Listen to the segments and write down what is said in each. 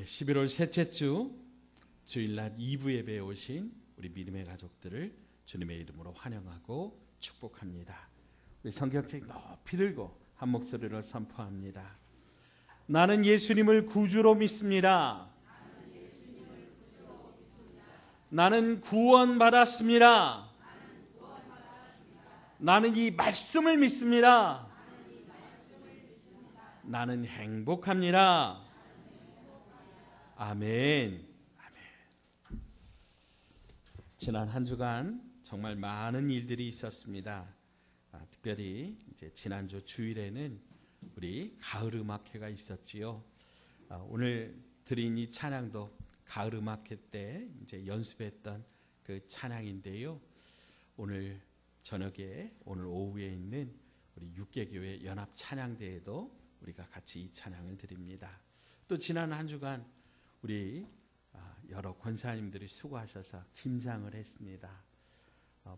11월 셋째 주 주일날 2부 예배에 오신 우리 믿음의 가족들을 주님의 이름으로 환영하고 축복합니다. 우리 성경책 높이 들고 한 목소리로 선포합니다. 나는 예수님을 구주로 믿습니다. 나는 구원받았습니다. 나는 이 말씀을 믿습니다. 나는 행복합니다. 아멘. 아멘. 지난 한 주간 정말 많은 일들이 있었습니다. 특별히 이제 지난주 주일에는 우리 가을 음악회가 있었지요. 오늘 드린 이 찬양도 가을 음악회 때 이제 연습했던 그 찬양인데요. 오늘 저녁에 오늘 오후에 있는 우리 육계교회 연합 찬양대에도 우리가 같이 이 찬양을 드립니다. 또 지난 한 주간 우리 여러 권사님들이 수고하셔서 김장을 했습니다.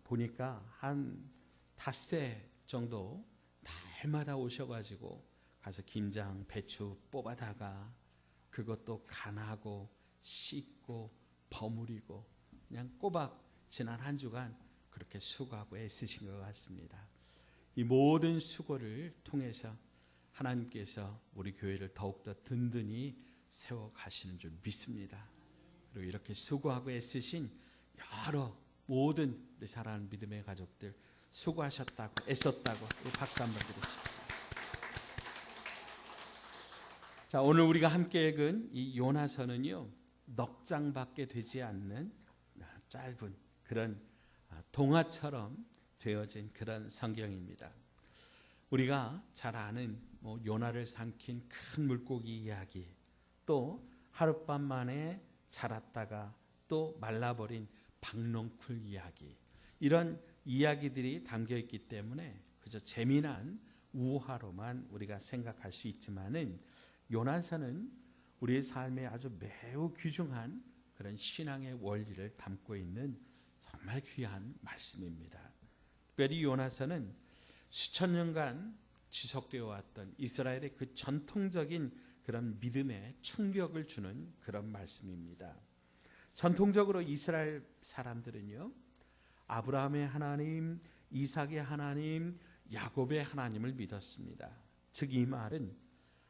보니까 한 5대 정도 날마다 오셔가지고 가서 김장 배추 뽑아다가 그것도 간하고 씻고 버무리고 그냥 꼬박 지난 한 주간 그렇게 수고하고 애쓰신 것 같습니다. 이 모든 수고를 통해서 하나님께서 우리 교회를 더욱더 든든히 세워가시는 줄 믿습니다. 그리고 이렇게 수고하고 애쓰신 여러 모든 우리 사랑하는 믿음의 가족들 수고하셨다고 애썼다고 박수 한번 드리십시오. 자, 오늘 우리가 함께 읽은 이 요나서는요, 넉 장밖에 되지 않는 짧은 그런 동화처럼 되어진 그런 성경입니다. 우리가 잘 아는 요나를 삼킨 큰 물고기 이야기, 또 하룻밤 만에 자랐다가 또 말라버린 박농쿨 이야기, 이런 이야기들이 담겨 있기 때문에 그저 재미난 우화로만 우리가 생각할 수 있지만은 요나서는 우리의 삶에 아주 매우 귀중한 그런 신앙의 원리를 담고 있는 정말 귀한 말씀입니다. 특별히 요나서는 수천 년간 지속되어 왔던 이스라엘의 그 전통적인 그런 믿음에 충격을 주는 그런 말씀입니다. 전통적으로 이스라엘 사람들은요, 아브라함의 하나님, 이삭의 하나님, 야곱의 하나님을 믿었습니다. 즉 이 말은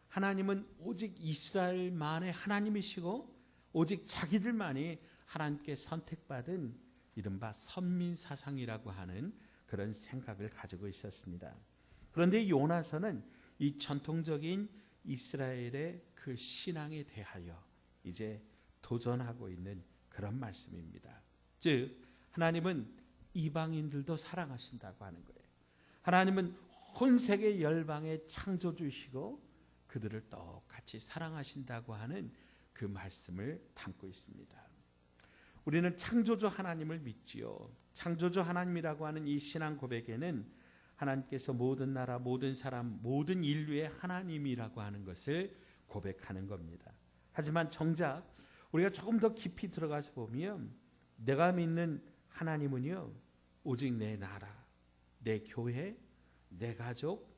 하나님은 오직 이스라엘만의 하나님이시고 오직 자기들만이 하나님께 선택받은 이른바 선민사상이라고 하는 그런 생각을 가지고 있었습니다. 그런데 요나서는 이 전통적인 이스라엘의 그 신앙에 대하여 이제 도전하고 있는 그런 말씀입니다. 즉 하나님은 이방인들도 사랑하신다고 하는 거예요. 하나님은 온 세계 열방의 창조주시고 그들을 똑같이 사랑하신다고 하는 그 말씀을 담고 있습니다. 우리는 창조주 하나님을 믿지요. 창조주 하나님이라고 하는 이 신앙 고백에는 하나님께서 모든 나라, 모든 사람, 모든 인류의 하나님이라고 하는 것을 고백하는 겁니다. 하지만 정작 우리가 조금 더 깊이 들어가서 보면 내가 믿는 하나님은요, 오직 내 나라, 내 교회, 내 가족,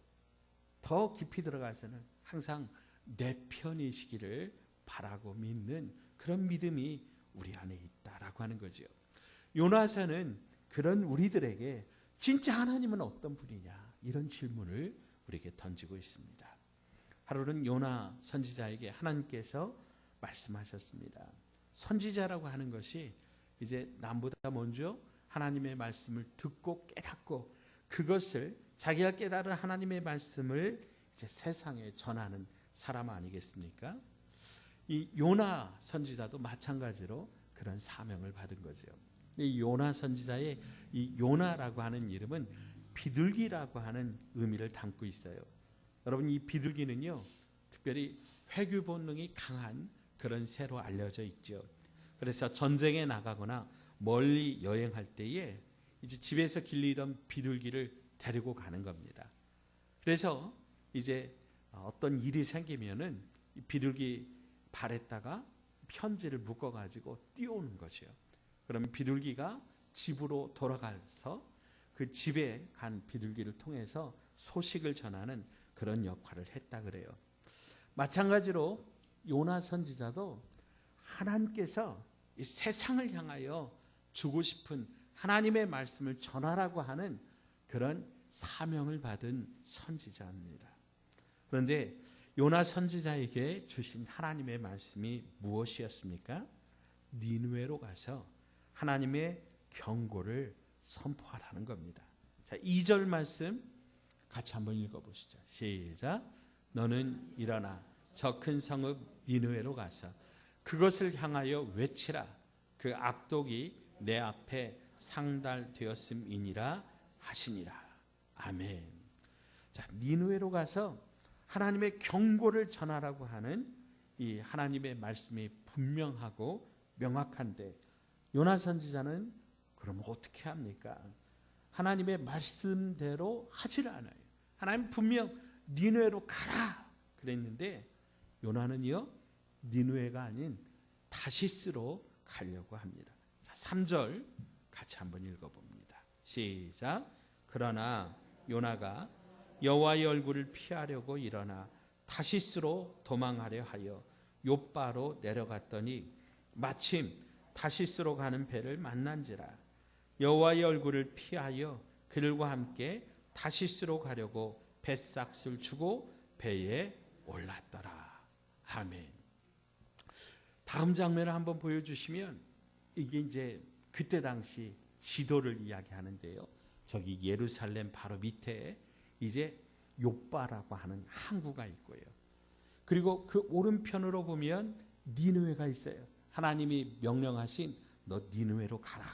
더 깊이 들어가서는 항상 내 편이시기를 바라고 믿는 그런 믿음이 우리 안에 있다라고 하는 거죠. 요나서는 그런 우리들에게 진짜 하나님은 어떤 분이냐, 이런 질문을 우리에게 던지고 있습니다. 하루는 요나 선지자에게 하나님께서 말씀하셨습니다. 선지자라고 하는 것이 이제 남보다 먼저 하나님의 말씀을 듣고 깨닫고 그것을 자기가 깨달은 하나님의 말씀을 이제 세상에 전하는 사람 아니겠습니까? 이 요나 선지자도 마찬가지로 그런 사명을 받은 거죠. 이 요나 선지자의 이 요나라고 하는 이름은 비둘기라고 하는 의미를 담고 있어요. 여러분, 이 비둘기는요, 특별히 회귀 본능이 강한 그런 새로 알려져 있죠. 그래서 전쟁에 나가거나 멀리 여행할 때에 이제 집에서 길리던 비둘기를 데리고 가는 겁니다. 그래서 이제 어떤 일이 생기면은 이 비둘기 발에다가 편지를 묶어가지고 띄우는 것이요. 그러면 비둘기가 집으로 돌아가서 그 집에 간 비둘기를 통해서 소식을 전하는 그런 역할을 했다 그래요. 마찬가지로 요나 선지자도 하나님께서 이 세상을 향하여 주고 싶은 하나님의 말씀을 전하라고 하는 그런 사명을 받은 선지자입니다. 그런데 요나 선지자에게 주신 하나님의 말씀이 무엇이었습니까? 니느웨로 가서 하나님의 경고를 선포하라는 겁니다. 자, 2절 말씀 같이 한번 읽어보시죠. 시작. 너는 일어나 저 큰 성읍 니느웨로 가서 그것을 향하여 외치라. 그 악독이 내 앞에 상달되었음이니라 하시니라. 아멘. 자, 니느웨로 가서 하나님의 경고를 전하라고 하는 이 하나님의 말씀이 분명하고 명확한데 요나 선지자는 그럼 어떻게 합니까? 하나님의 말씀대로 하질 않아요. 하나님 분명 니느웨로 가라 그랬는데 요나는요 니느웨가 아닌 다시스로 가려고 합니다. 자, 3절 같이 한번 읽어봅니다. 시작. 그러나 요나가 여호와의 얼굴을 피하려고 일어나 다시스로 도망하려 하여 욥바로 내려갔더니 마침 다시스로 가는 배를 만난지라. 여호와의 얼굴을 피하여 그들과 함께 다시스로 가려고 뱃삭을 주고 배에 올랐더라. 아멘. 다음 장면을 한번 보여주시면 이게 이제 그때 당시 지도를 이야기하는데요. 저기 예루살렘 바로 밑에 이제 욥바라고 하는 항구가 있고요. 그리고 그 오른편으로 보면 니느웨가 있어요. 하나님이 명령하신 너 니느웨로 가라.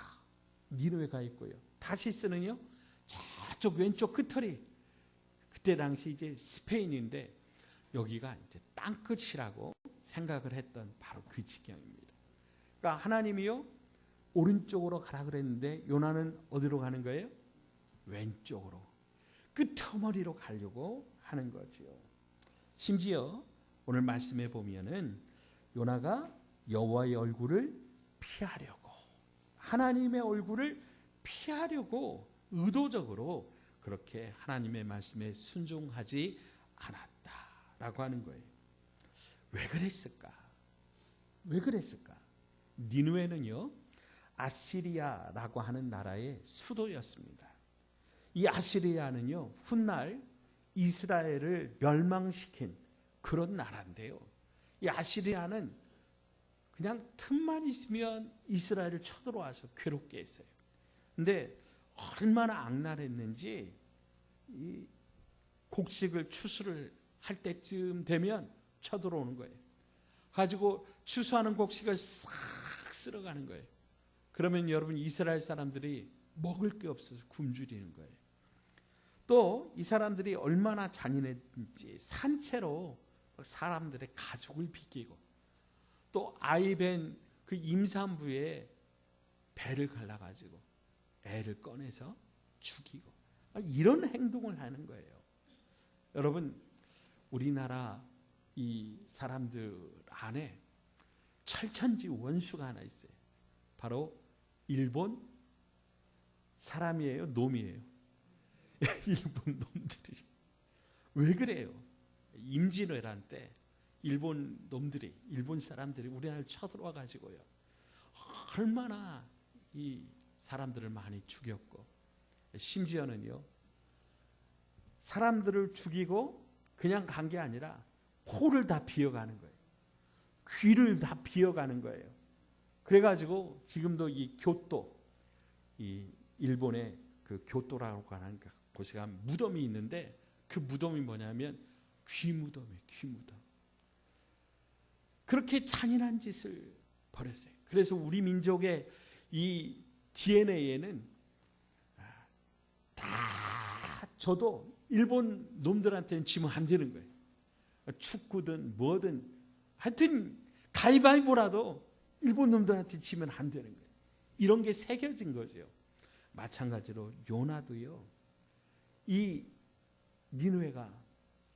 니느웨가 있고요. 다시스는요. 저쪽 왼쪽 끝털이 그때 당시 이제 스페인인데 여기가 이제 땅끝이라고 생각을 했던 바로 그 지경입니다. 그러니까 하나님이요 오른쪽으로 가라 그랬는데 요나는 어디로 가는 거예요? 왼쪽으로 끄트머리로 가려고 하는 거죠. 심지어 오늘 말씀에 보면은 요나가 여호와의 얼굴을 피하려고 하나님의 얼굴을 피하려고 의도적으로 그렇게 하나님의 말씀에 순종하지 않았다라고 하는 거예요. 왜 그랬을까? 왜 그랬을까? 니느웨는요 아시리아라고 하는 나라의 수도였습니다. 이 아시리아는요 훗날 이스라엘을 멸망시킨 그런 나라인데요. 이 아시리아는 그냥 틈만 있으면 이스라엘을 쳐들어와서 괴롭게 했어요. 근데 얼마나 악랄했는지 이 곡식을 추수를 할 때쯤 되면 쳐들어오는 거예요. 가지고 추수하는 곡식을 싹 쓸어가는 거예요. 그러면 여러분 이스라엘 사람들이 먹을 게 없어서 굶주리는 거예요. 또 이 사람들이 얼마나 잔인했는지 산채로 사람들의 가족을 비끼고 또 아이벤 그 임산부의 배를 갈라가지고 애를 꺼내서 죽이고 이런 행동을 하는 거예요. 여러분 우리나라 이 사람들 안에 철천지 원수가 하나 있어요. 바로 일본 사람이에요? 놈이에요? 일본 놈들이. 왜 그래요? 임진왜란 때 일본 놈들이 일본 사람들이 우리나라를 쳐들어와 가지고요 얼마나 이 사람들을 많이 죽였고 심지어는요 사람들을 죽이고 그냥 간 게 아니라 코를 다 비어가는 거예요. 귀를 다 비어가는 거예요. 그래가지고 지금도 이 교토 이 일본의 그 교토라고 하는 곳에 가면 무덤이 있는데 그 무덤이 뭐냐면 귀 무덤이에요. 귀 무덤. 그렇게 잔인한 짓을 벌였어요. 그래서 우리 민족의 이 DNA에는 다 저도 일본 놈들한테는 지면 안 되는 거예요. 축구든 뭐든 하여튼 가위바위보라도 일본 놈들한테 지면 안 되는 거예요. 이런 게 새겨진 거죠. 마찬가지로 요나도요. 이 니느웨가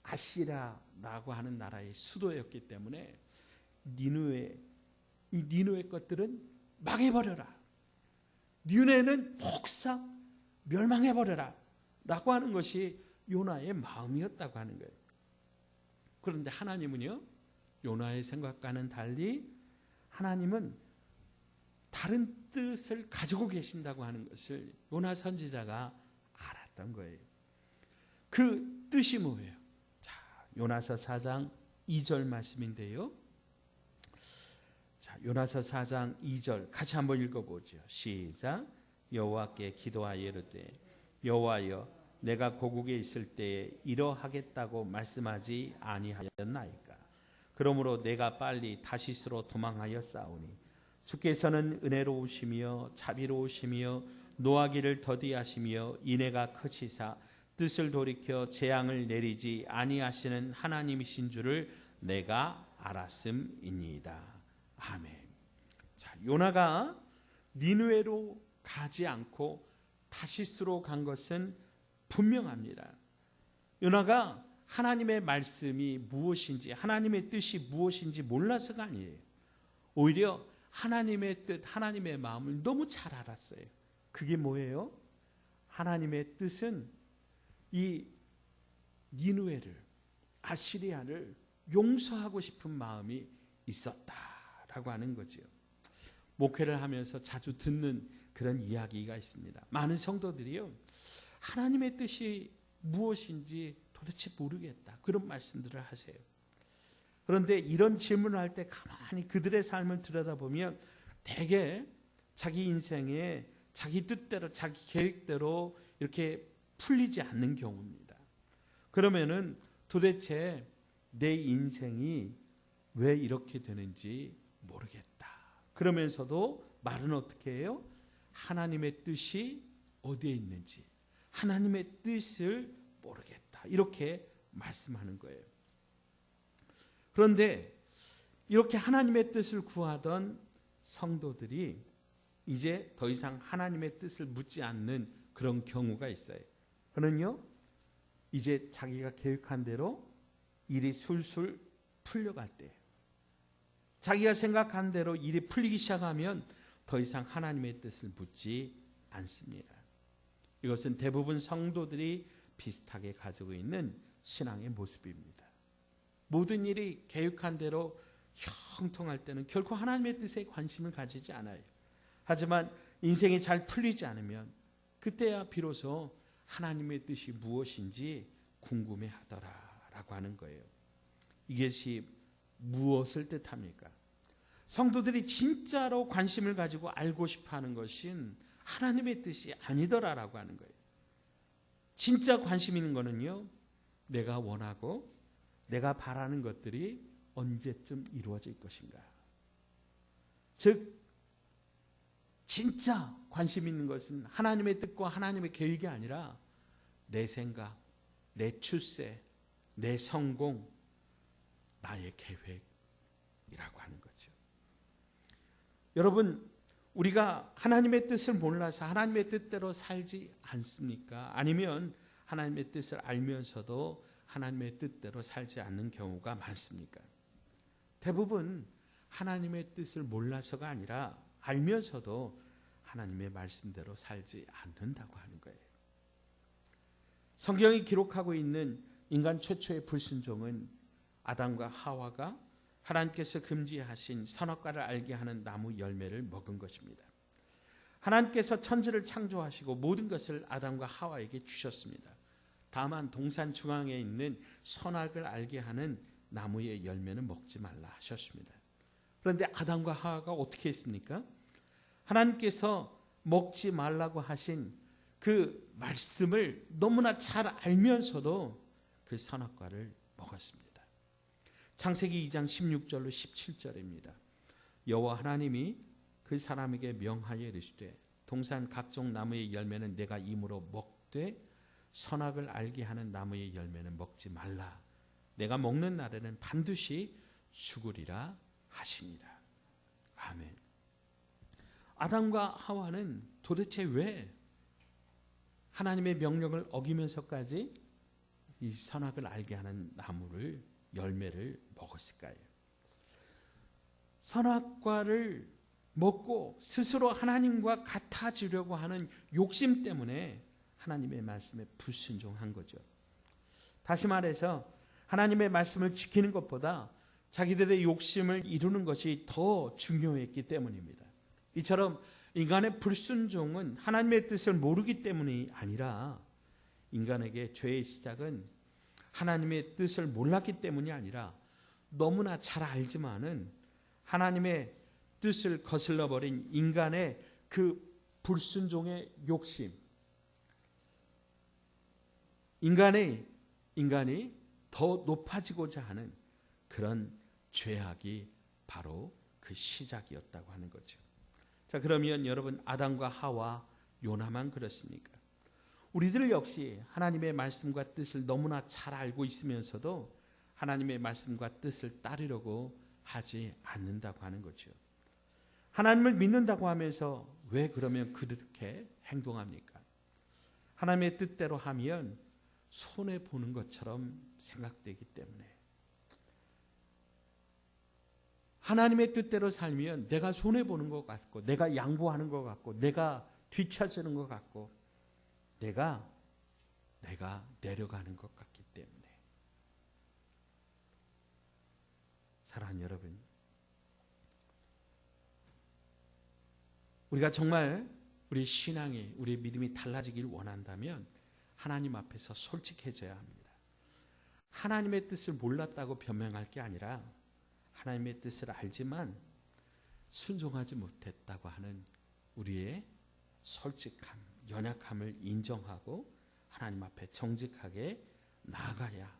아시라라고 하는 나라의 수도였기 때문에 이 니느웨 것들은 망해버려라. 니느웨는 폭삭 멸망해버려라 라고 하는 것이 요나의 마음이었다고 하는 거예요. 그런데 하나님은요 요나의 생각과는 달리 하나님은 다른 뜻을 가지고 계신다고 하는 것을 요나 선지자가 알았던 거예요. 그 뜻이 뭐예요? 자, 요나서 4장 2절 말씀인데요. 자, 요나서 4장 2절 같이 한번 읽어보죠. 시작. 여호와께 기도하여 이르되 여호와여 내가 고국에 있을 때에 이러하겠다고 말씀하지 아니하였나이까. 그러므로 내가 빨리 다시스로 도망하여 싸우니 주께서는 은혜로우시며 자비로우시며 노하기를 더디하시며 인애가 크시사 뜻을 돌이켜 재앙을 내리지 아니하시는 하나님이신 줄을 내가 알았음이니이다. 아멘. 자, 요나가 니느웨로 가지 않고 다시스로 간 것은 분명합니다. 요나가 하나님의 말씀이 무엇인지, 하나님의 뜻이 무엇인지 몰라서가 아니에요. 오히려 하나님의 뜻, 하나님의 마음을 너무 잘 알았어요. 그게 뭐예요? 하나님의 뜻은 이 니느웨를, 아시리아를 용서하고 싶은 마음이 있었다라고 하는 거죠. 목회를 하면서 자주 듣는 그런 이야기가 있습니다. 많은 성도들이요, 하나님의 뜻이 무엇인지 도대체 모르겠다, 그런 말씀들을 하세요. 그런데 이런 질문을 할 때 가만히 그들의 삶을 들여다보면 대개 자기 인생에 자기 뜻대로, 자기 계획대로 이렇게 풀리지 않는 경우입니다. 그러면은 도대체 내 인생이 왜 이렇게 되는지 모르겠다. 그러면서도 말은 어떻게 해요? 하나님의 뜻이 어디에 있는지, 하나님의 뜻을 모르겠다, 이렇게 말씀하는 거예요. 그런데 이렇게 하나님의 뜻을 구하던 성도들이 이제 더 이상 하나님의 뜻을 묻지 않는 그런 경우가 있어요. 그는요, 이제 자기가 계획한 대로 일이 술술 풀려갈 때, 자기가 생각한 대로 일이 풀리기 시작하면 더 이상 하나님의 뜻을 묻지 않습니다. 이것은 대부분 성도들이 비슷하게 가지고 있는 신앙의 모습입니다. 모든 일이 계획한 대로 형통할 때는 결코 하나님의 뜻에 관심을 가지지 않아요. 하지만 인생이 잘 풀리지 않으면 그때야 비로소 하나님의 뜻이 무엇인지 궁금해하더라라고 하는 거예요. 이것이 무엇을 뜻합니까? 성도들이 진짜로 관심을 가지고 알고 싶어하는 것은 하나님의 뜻이 아니더라라고 하는 거예요. 진짜 관심 있는 거는요, 내가 원하고 내가 바라는 것들이 언제쯤 이루어질 것인가. 즉 진짜 관심 있는 것은 하나님의 뜻과 하나님의 계획이 아니라 내 생각, 내 출세, 내 성공, 나의 계획이라고 하는 거죠. 여러분, 우리가 하나님의 뜻을 몰라서 하나님의 뜻대로 살지 않습니까? 아니면 하나님의 뜻을 알면서도 하나님의 뜻대로 살지 않는 경우가 많습니까? 대부분 하나님의 뜻을 몰라서가 아니라 알면서도 하나님의 말씀대로 살지 않는다고 하는 거예요. 성경이 기록하고 있는 인간 최초의 불순종은 아담과 하와가 하나님께서 금지하신 선악과를 알게 하는 나무 열매를 먹은 것입니다. 하나님께서 천지를 창조하시고 모든 것을 아담과 하와에게 주셨습니다. 다만 동산 중앙에 있는 선악을 알게 하는 나무의 열매는 먹지 말라 하셨습니다. 그런데 아담과 하와가 어떻게 했습니까? 하나님께서 먹지 말라고 하신 그 말씀을 너무나 잘 알면서도 그 선악과를 먹었습니다. 창세기 2장 16절로 17절입니다. 여호와 하나님이 그 사람에게 명하여 이르시되 동산 각종 나무의 열매는 내가 임으로 먹되 선악을 알게 하는 나무의 열매는 먹지 말라. 내가 먹는 날에는 반드시 죽으리라 하시니라. 아멘. 아담과 하와는 도대체 왜 하나님의 명령을 어기면서까지 이 선악을 알게 하는 나무를, 열매를 먹었을까요? 선악과를 먹고 스스로 하나님과 같아지려고 하는 욕심 때문에 하나님의 말씀에 불순종한 거죠. 다시 말해서 하나님의 말씀을 지키는 것보다 자기들의 욕심을 이루는 것이 더 중요했기 때문입니다. 이처럼 인간의 불순종은 하나님의 뜻을 모르기 때문이 아니라, 인간에게 죄의 시작은 하나님의 뜻을 몰랐기 때문이 아니라 너무나 잘 알지만은 하나님의 뜻을 거슬러 버린 인간의 그 불순종의 욕심, 인간이 더 높아지고자 하는 그런 죄악이 바로 그 시작이었다고 하는 거죠. 자, 그러면 여러분, 아담과 하와, 요나만 그렇습니까? 우리들 역시 하나님의 말씀과 뜻을 너무나 잘 알고 있으면서도 하나님의 말씀과 뜻을 따르려고 하지 않는다고 하는 거죠. 하나님을 믿는다고 하면서 왜 그러면 그렇게 행동합니까? 하나님의 뜻대로 하면 손해보는 것처럼 생각되기 때문에, 하나님의 뜻대로 살면 내가 손해보는 것 같고, 내가 양보하는 것 같고, 내가 뒤처지는 것 같고, 내가 내려가는 것 같기 때문에. 사랑하는 여러분, 우리가 정말 우리 신앙이, 우리 믿음이 달라지길 원한다면 하나님 앞에서 솔직해져야 합니다. 하나님의 뜻을 몰랐다고 변명할 게 아니라 하나님의 뜻을 알지만 순종하지 못했다고 하는 우리의 솔직함, 연약함을 인정하고 하나님 앞에 정직하게 나아가야,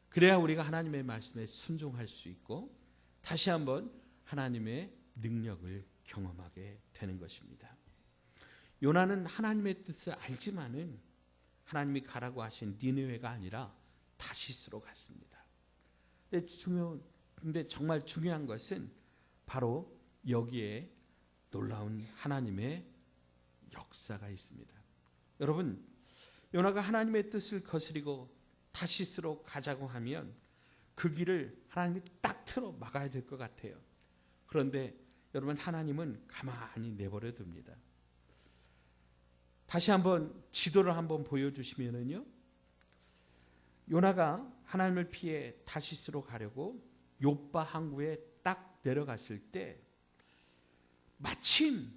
그래야 우리가 하나님의 말씀에 순종할 수 있고 다시 한번 하나님의 능력을 경험하게 되는 것입니다. 요나는 하나님의 뜻을 알지만은 하나님이 가라고 하신 니느웨가 아니라 다시스로 갔습니다. 근데 정말 중요한 것은 바로 여기에 놀라운 하나님의 역사가 있습니다. 여러분, 요나가 하나님의 뜻을 거스리고 다시스로 가자고 하면 그 길을 하나님이 딱 틀어 막아야 될 것 같아요. 그런데 여러분, 하나님은 가만히 내버려 둡니다. 다시 한번 지도를 한번 보여주시면은요, 요나가 하나님을 피해 다시스로 가려고 욥바 항구에 딱 내려갔을 때 마침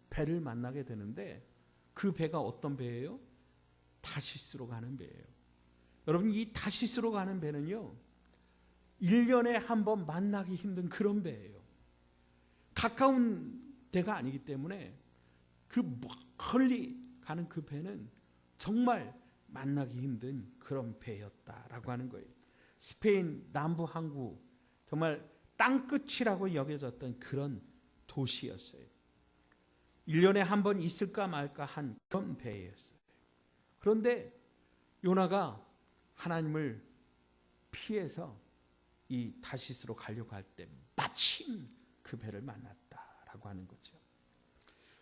배를 만나게 되는데, 그 배가 어떤 배예요? 다시스로 가는 배예요. 여러분, 이 다시스로 가는 배는요, 1년에 한 번 만나기 힘든 그런 배예요. 가까운 데가 아니기 때문에 그 멀리 가는 그 배는 정말 만나기 힘든 그런 배였다라고 하는 거예요. 스페인 남부 항구, 정말 땅끝이라고 여겨졌던 그런 도시였어요. 1년에 한 번 있을까 말까 한 그런 배였어요. 그런데 요나가 하나님을 피해서 이 다시스로 가려고 할 때 마침 그 배를 만났다라고 하는 거죠.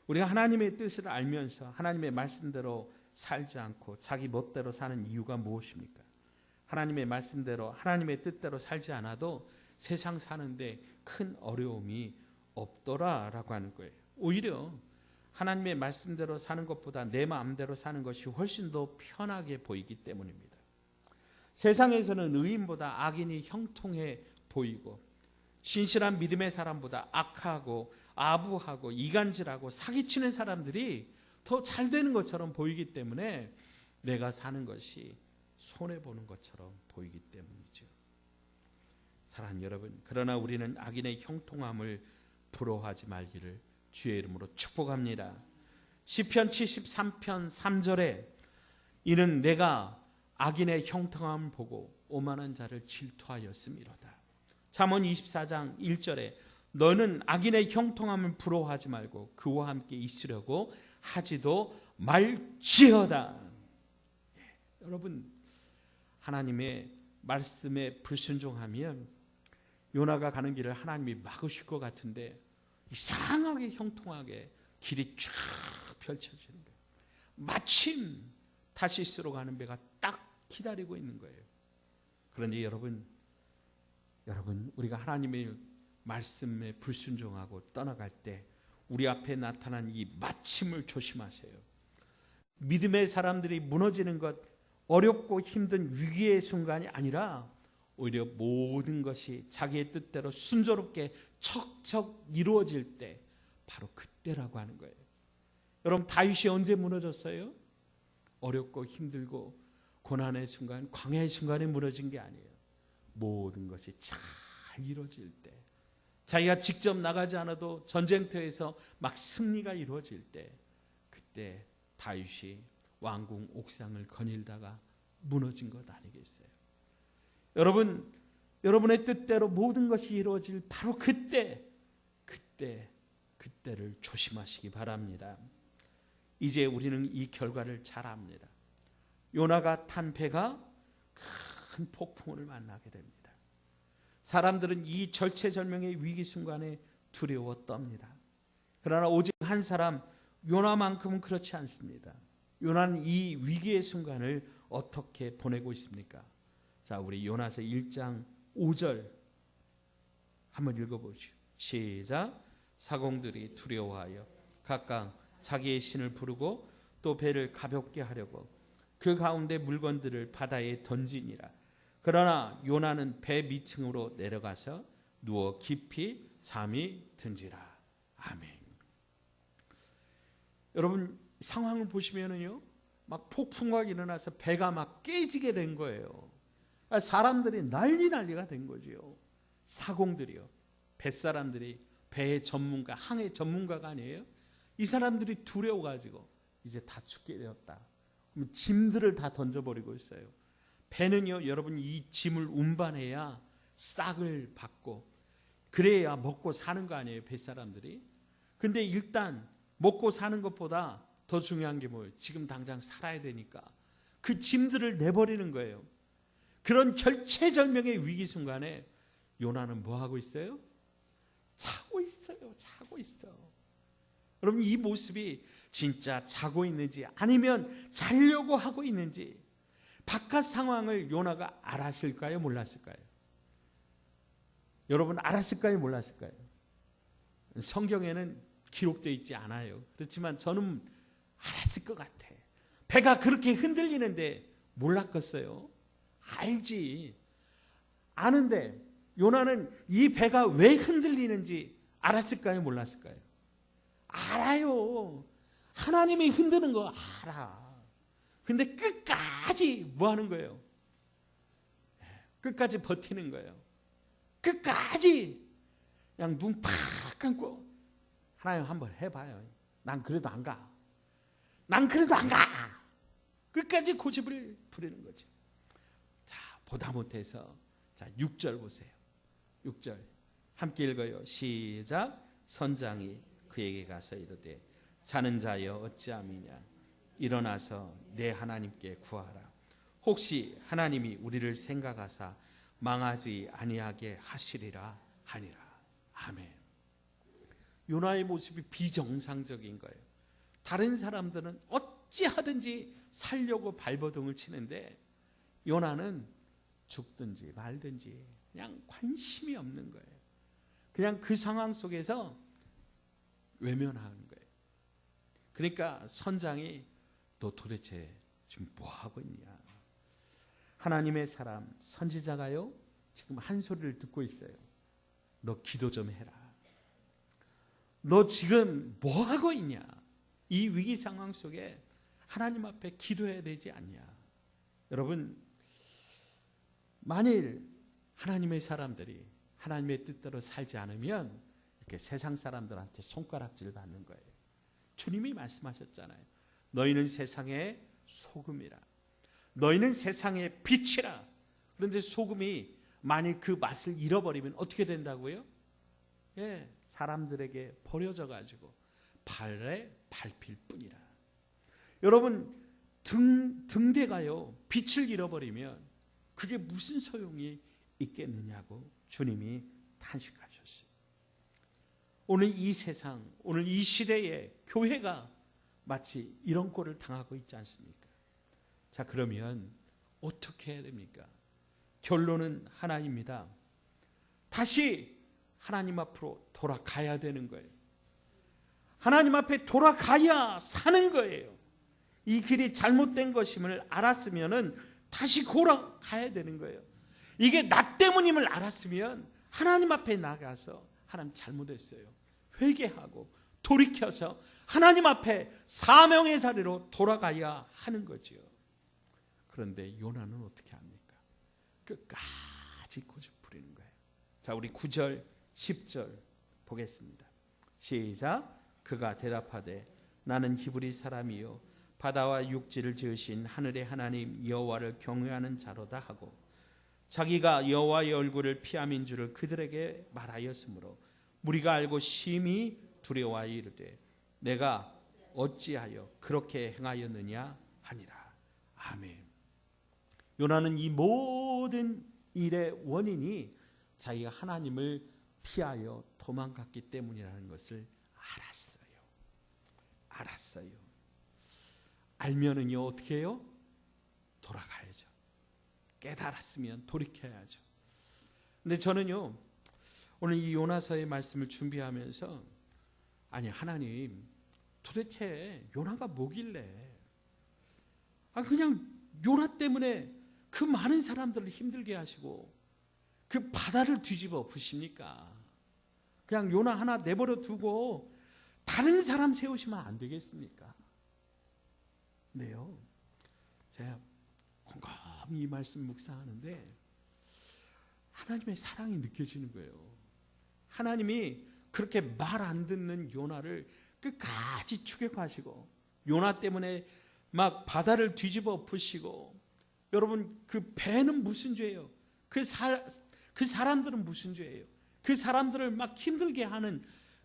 우리가 하나님의 뜻을 알면서 하나님의 말씀대로 살지 않고 자기 멋대로 사는 이유가 무엇입니까? 하나님의 말씀대로, 하나님의 뜻대로 살지 않아도 세상 사는데 큰 어려움이 없더라라고 하는 거예요. 오히려 하나님의 말씀대로 사는 것보다 내 마음대로 사는 것이 훨씬 더 편하게 보이기 때문입니다. 세상에서는 의인보다 악인이 형통해 보이고, 신실한 믿음의 사람보다 악하고 아부하고 이간질하고 사기치는 사람들이 더 잘 되는 것처럼 보이기 때문에 내가 사는 것이 손해보는 것처럼 보이기 때문이죠. 사랑하는 여러분, 그러나 우리는 악인의 형통함을 부러워하지 말기를 주의 이름으로 축복합니다. 시편 73편 3절에 이는 내가 악인의 형통함을 보고 오만한 자를 질투하였음이로다. 잠언 24장 1절에 너는 악인의 형통함을 부러워하지 말고 그와 함께 있으려고 하지도 말지어다. 여러분, 하나님의 말씀에 불순종하면 요나가 가는 길을 하나님이 막으실 것 같은데 이상하게 형통하게 길이 쫙 펼쳐지는 거예요. 마침 다시스로 가는 배가 딱 기다리고 있는 거예요. 그런데 여러분, 우리가 하나님의 말씀에 불순종하고 떠나갈 때 우리 앞에 나타난 이 마침을 조심하세요. 믿음의 사람들이 무너지는 것, 어렵고 힘든 위기의 순간이 아니라 오히려 모든 것이 자기의 뜻대로 순조롭게 척척 이루어질 때 바로 그때라고 하는 거예요. 여러분, 다윗이 언제 무너졌어요? 어렵고 힘들고 고난의 순간, 광야의 순간에 무너진 게 아니에요. 모든 것이 잘 이루어질 때, 자기가 직접 나가지 않아도 전쟁터에서 막 승리가 이루어질 때, 그때 다윗이 왕궁 옥상을 거닐다가 무너진 것 아니겠어요? 여러분, 여러분의 뜻대로 모든 것이 이루어질 바로 그때를 조심하시기 바랍니다. 이제 우리는 이 결과를 잘 압니다. 요나가 탄 배가 큰 폭풍을 만나게 됩니다. 사람들은 이 절체절명의 위기 순간에 두려워 떱니다. 그러나 오직 한 사람, 요나만큼은 그렇지 않습니다. 요나는 이 위기의 순간을 어떻게 보내고 있습니까? 자, 우리 요나서 1장 5절 한번 읽어보시죠. 시작. 사공들이 두려워하여 각각 자기의 신을 부르고 또 배를 가볍게 하려고 그 가운데 물건들을 바다에 던지니라. 그러나 요나는 배 밑층으로 내려가서 누워 깊이 잠이 든지라. 아멘. 여러분, 상황을 보시면은요, 막 폭풍과 일어나서 배가 막 깨지게 된 거예요. 사람들이 난리가 된 거지요. 사공들이요, 뱃사람들이, 배의 전문가, 항해 전문가가 아니에요. 이 사람들이 두려워가지고 이제 다 죽게 되었다. 짐들을 다 던져버리고 있어요. 배는요, 여러분, 이 짐을 운반해야 싹을 받고 그래야 먹고 사는 거 아니에요, 뱃사람들이. 근데 일단 먹고 사는 것보다 더 중요한 게 뭐예요? 지금 당장 살아야 되니까 그 짐들을 내버리는 거예요. 그런 절체절명의 위기 순간에 요나는 뭐 하고 있어요? 자고 있어요. 자고 있어. 여러분, 이 모습이 진짜 자고 있는지 아니면 자려고 하고 있는지, 바깥 상황을 요나가 알았을까요? 몰랐을까요? 여러분, 알았을까요? 몰랐을까요? 성경에는 기록되어 있지 않아요. 그렇지만 저는 알았을 것 같아. 배가 그렇게 흔들리는데 몰랐겠어요? 알지. 아는데 요나는 이 배가 왜 흔들리는지 알았을까요? 몰랐을까요? 알아요. 하나님이 흔드는 거 알아. 근데 끝까지 뭐 하는 거예요? 끝까지 버티는 거예요. 끝까지 그냥 눈 팍 감고 하나님 한번 해봐요. 난 그래도 안 가. 난 그래도 안 가. 끝까지 고집을 부리는 거죠. 자, 보다 못해서 자, 6절 보세요. 6절 함께 읽어요. 시작. 선장이 그에게 가서 이르되 자는 자여 어찌함이냐. 일어나서 내 하나님께 구하라. 혹시 하나님이 우리를 생각하사 망하지 아니하게 하시리라 하니라. 아멘. 요나의 모습이 비정상적인 거예요. 다른 사람들은 어찌하든지 살려고 발버둥을 치는데 요나는 죽든지 말든지 그냥 관심이 없는 거예요. 그냥 그 상황 속에서 외면하는 거예요. 그러니까 선장이 너 도대체 지금 뭐 하고 있냐? 하나님의 사람 선지자가요, 지금 한 소리를 듣고 있어요. 너 기도 좀 해라. 너 지금 뭐 하고 있냐? 이 위기 상황 속에 하나님 앞에 기도해야 되지 않냐? 여러분, 만일 하나님의 사람들이 하나님의 뜻대로 살지 않으면 이렇게 세상 사람들한테 손가락질 받는 거예요. 주님이 말씀하셨잖아요. 너희는 세상의 소금이라. 너희는 세상의 빛이라. 그런데 소금이 만일 그 맛을 잃어버리면 어떻게 된다고요? 예, 사람들에게 버려져 가지고 발에 밟힐 뿐이라. 여러분, 등대가요, 빛을 잃어버리면 그게 무슨 소용이 있겠느냐고 주님이 탄식하셨어요. 오늘 이 세상, 오늘 이 시대에 교회가 마치 이런 꼴을 당하고 있지 않습니까? 자, 그러면 어떻게 해야 됩니까? 결론은 하나입니다. 다시 하나님 앞으로 돌아가야 되는 거예요. 하나님 앞에 돌아가야 사는 거예요. 이 길이 잘못된 것임을 알았으면은 다시 돌아가야 되는 거예요. 이게 나 때문임을 알았으면 하나님 앞에 나가서 하나님 잘못했어요, 회개하고 돌이켜서 하나님 앞에 사명의 자리로 돌아가야 하는 거죠. 그런데 요나는 어떻게 합니까? 끝까지 고집 부리는 거예요. 자, 우리 9절 10절 보겠습니다. 시작. 그가 대답하되 나는 히브리 사람이요 바다와 육지를 지으신 하늘의 하나님 여호와를 경외하는 자로다 하고 자기가 여호와의 얼굴을 피함인 줄을 그들에게 말하였으므로 무리가 알고 심히 두려워하여 이르되 내가 어찌하여 그렇게 행하였느냐 하니라. 아멘. 요나는 이 모든 일의 원인이 자기가 하나님을 피하여 도망갔기 때문이라는 것을 알았어요. 알면은요 어떻게 해요? 돌아가야죠. 깨달았으면 돌이켜야죠. 근데 저는요 오늘 이 요나서의 말씀을 준비하면서 아니 하나님 도대체 요나가 뭐길래 그냥 요나 때문에 그 많은 사람들을 힘들게 하시고 그 바다를 뒤집어 엎으십니까? 그냥 요나 하나 내버려 두고 다른 사람 세우시면 안 되겠습니까? 네요. 제가 곰곰이 이 말씀 묵상하는데 하나님의 사랑이 느껴지는 거예요. 하나님이 그렇게 말 안 듣는 요나를 끝까지 추격하시고 요나 때문에 막 바다를 뒤집어 엎으시고 여러분 그 배는 무슨 죄예요? 그 사람들은 무슨 죄예요? 그 사람들을 막 힘들게 하는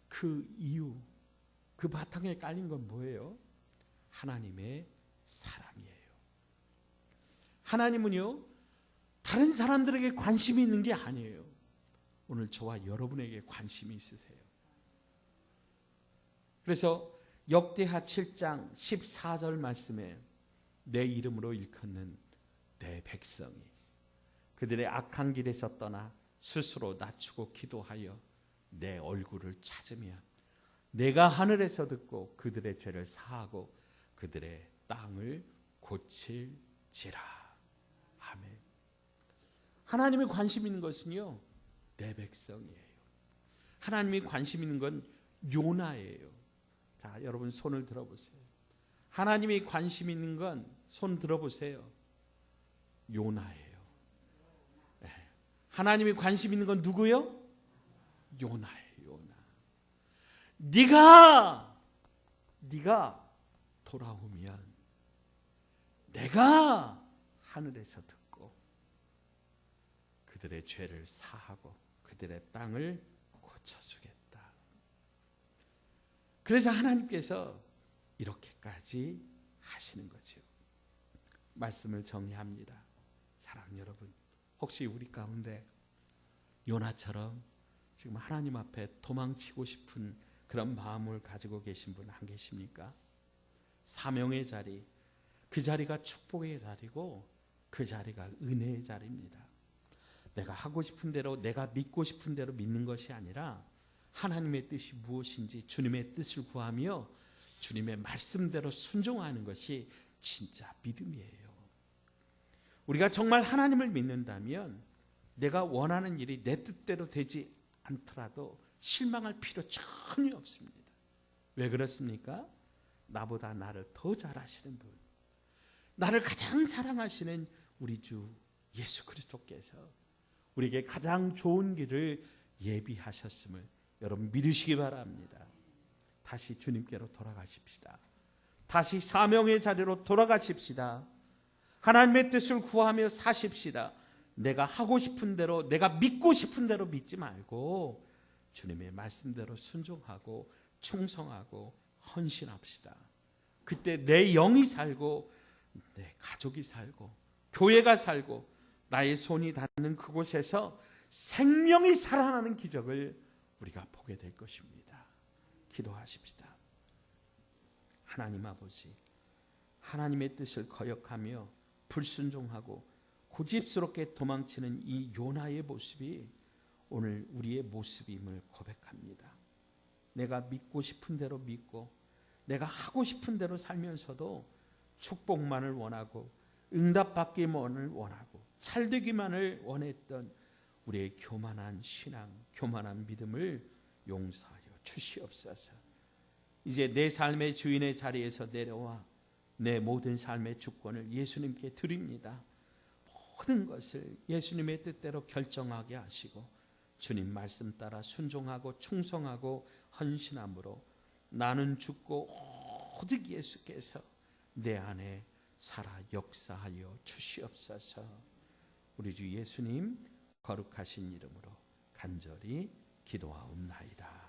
그 이유, 그 바탕에 깔린 건 뭐예요? 하나님의 사랑이에요. 하나님은요 다른 사람들에게 관심이 있는 게 아니에요. 오늘 저와 여러분에게 관심이 있으세요. 그래서 역대하 7장 14절 말씀에 내 이름으로 일컫는 내 백성이 그들의 악한 길에서 떠나 스스로 낮추고 기도하여 내 얼굴을 찾으면 내가 하늘에서 듣고 그들의 죄를 사하고 그들의 땅을 고칠지라. 아멘. 하나님이 관심 있는 것은요 내 백성이에요. 하나님이 관심 있는 건 요나예요. 자, 여러분 손을 들어보세요. 하나님이 관심 있는 건 손 들어보세요. 요나예요. 네. 하나님이 관심 있는 건 누구요? 요나예요. 요나. 네가 돌아오면 내가 하늘에서 듣고 그들의 죄를 사하고 그들의 땅을 고쳐주겠다. 그래서 하나님께서 이렇게까지 하시는 거죠. 말씀을 정리합니다. 사랑 여러분, 혹시 우리 가운데 요나처럼 지금 하나님 앞에 도망치고 싶은 그런 마음을 가지고 계신 분 안 계십니까? 사명의 자리, 그 자리가 축복의 자리고 그 자리가 은혜의 자리입니다. 내가 하고 싶은 대로, 내가 믿고 싶은 대로 믿는 것이 아니라 하나님의 뜻이 무엇인지 주님의 뜻을 구하며 주님의 말씀대로 순종하는 것이 진짜 믿음이에요. 우리가 정말 하나님을 믿는다면 내가 원하는 일이 내 뜻대로 되지 않더라도 실망할 필요 전혀 없습니다. 왜 그렇습니까? 나보다 나를 더 잘 아시는 분, 나를 가장 사랑하시는 우리 주 예수 그리스도께서 우리에게 가장 좋은 길을 예비하셨음을 여러분 믿으시기 바랍니다. 다시 주님께로 돌아가십시다. 다시 사명의 자리로 돌아가십시다. 하나님의 뜻을 구하며 사십시다. 내가 하고 싶은 대로, 내가 믿고 싶은 대로 믿지 말고 주님의 말씀대로 순종하고 충성하고 헌신합시다. 그때 내 영이 살고 내 가족이 살고 교회가 살고 나의 손이 닿는 그곳에서 생명이 살아나는 기적을 우리가 보게 될 것입니다. 기도하십시다. 하나님 아버지, 하나님의 뜻을 거역하며 불순종하고 고집스럽게 도망치는 이 요나의 모습이 오늘 우리의 모습임을 고백합니다. 내가 믿고 싶은 대로 믿고 내가 하고 싶은 대로 살면서도 축복만을 원하고 응답받기만을 원하고 잘되기만을 원했던 우리의 교만한 신앙, 교만한 믿음을 용서하여 주시옵소서. 이제 내 삶의 주인의 자리에서 내려와 내 모든 삶의 주권을 예수님께 드립니다. 모든 것을 예수님의 뜻대로 결정하게 하시고 주님 말씀 따라 순종하고 충성하고 헌신함으로 나는 죽고 오직 예수께서 내 안에 살아 역사하여 주시옵소서. 우리 주 예수님 거룩하신 이름으로 간절히 기도하옵나이다.